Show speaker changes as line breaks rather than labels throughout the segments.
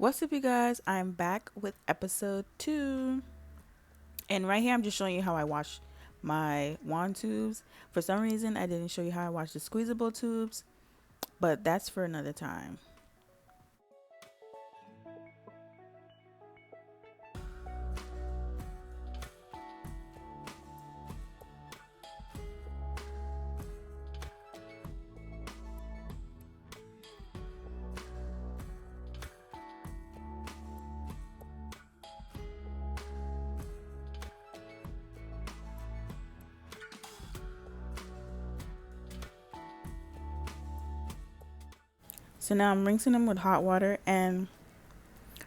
What's up, you guys? I'm back with episode 2. And right here, I'm just showing you how I wash my wand tubes. For some reason, I didn't show you how I wash the squeezable tubes, but that's for another time. So now I'm rinsing them with hot water, and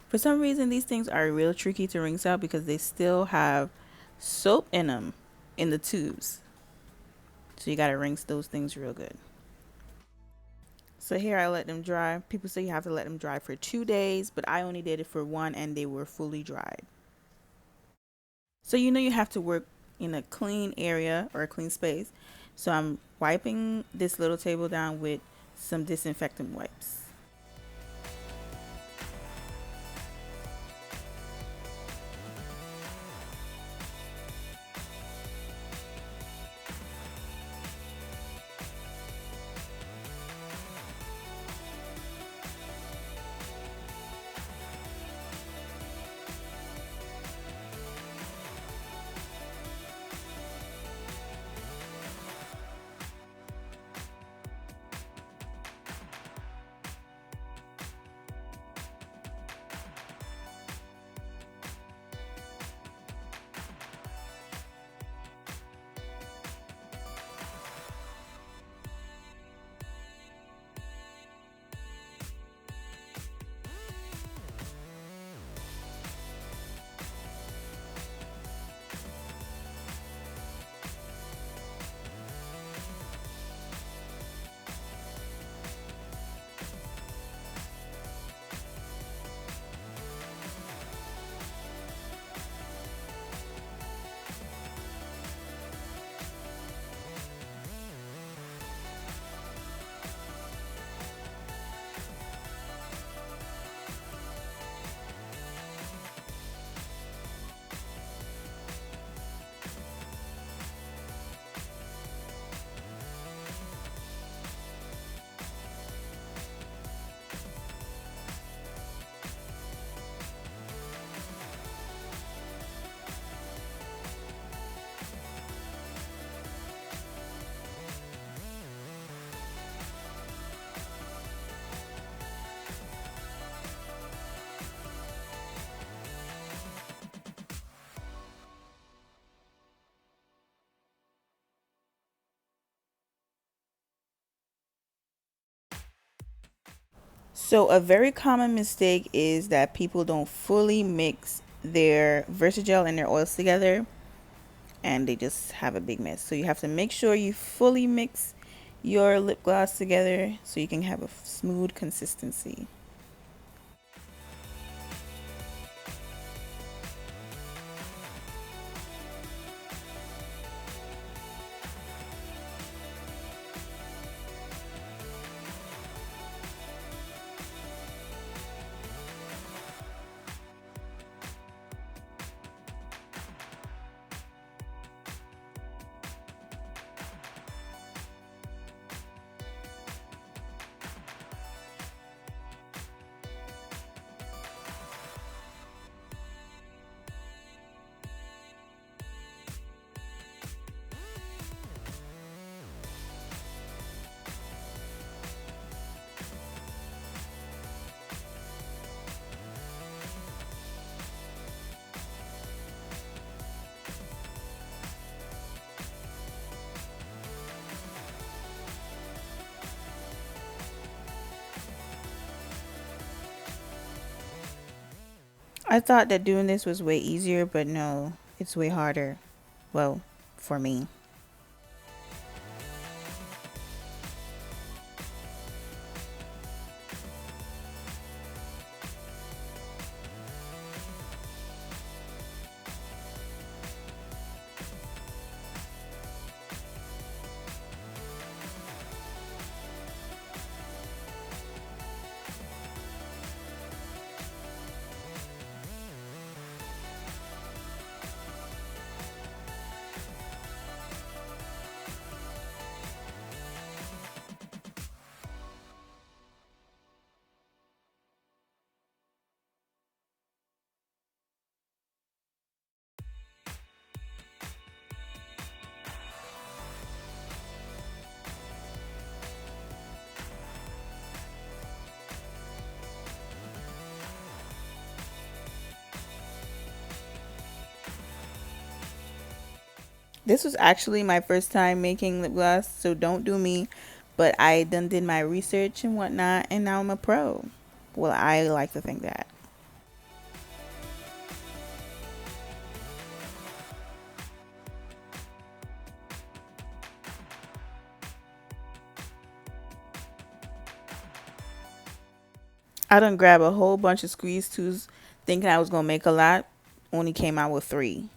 for some reason, these things are real tricky to rinse out because they still have soap in them in the tubes. So you gotta rinse those things real good. So here I let them dry. People say you have to let them dry for 2 days, but I only did it for one and they were fully dried. So you have to work in a clean area or a clean space. So I'm wiping this little table down with some disinfectant wipes. So a very common mistake is that people don't fully mix their Versagel and their oils together and they just have a big mess. So you have to make sure you fully mix your lip gloss together so you can have a smooth consistency. I thought that doing this was way easier, but no, it's way harder. Well, for me. This was actually my first time making lip gloss, so don't do me. But I done did my research and whatnot, and now I'm a pro. Well, I like to think that. I done grab a whole bunch of squeeze twos thinking I was gonna make a lot. Only came out with three.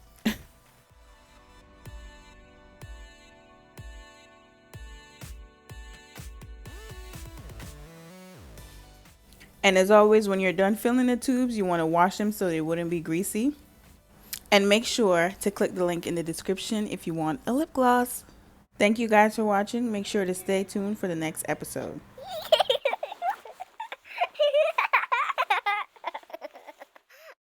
And as always, when you're done filling the tubes, you want to wash them so they wouldn't be greasy. And make sure to click the link in the description if you want a lip gloss. Thank you guys for watching. Make sure to stay tuned for the next episode.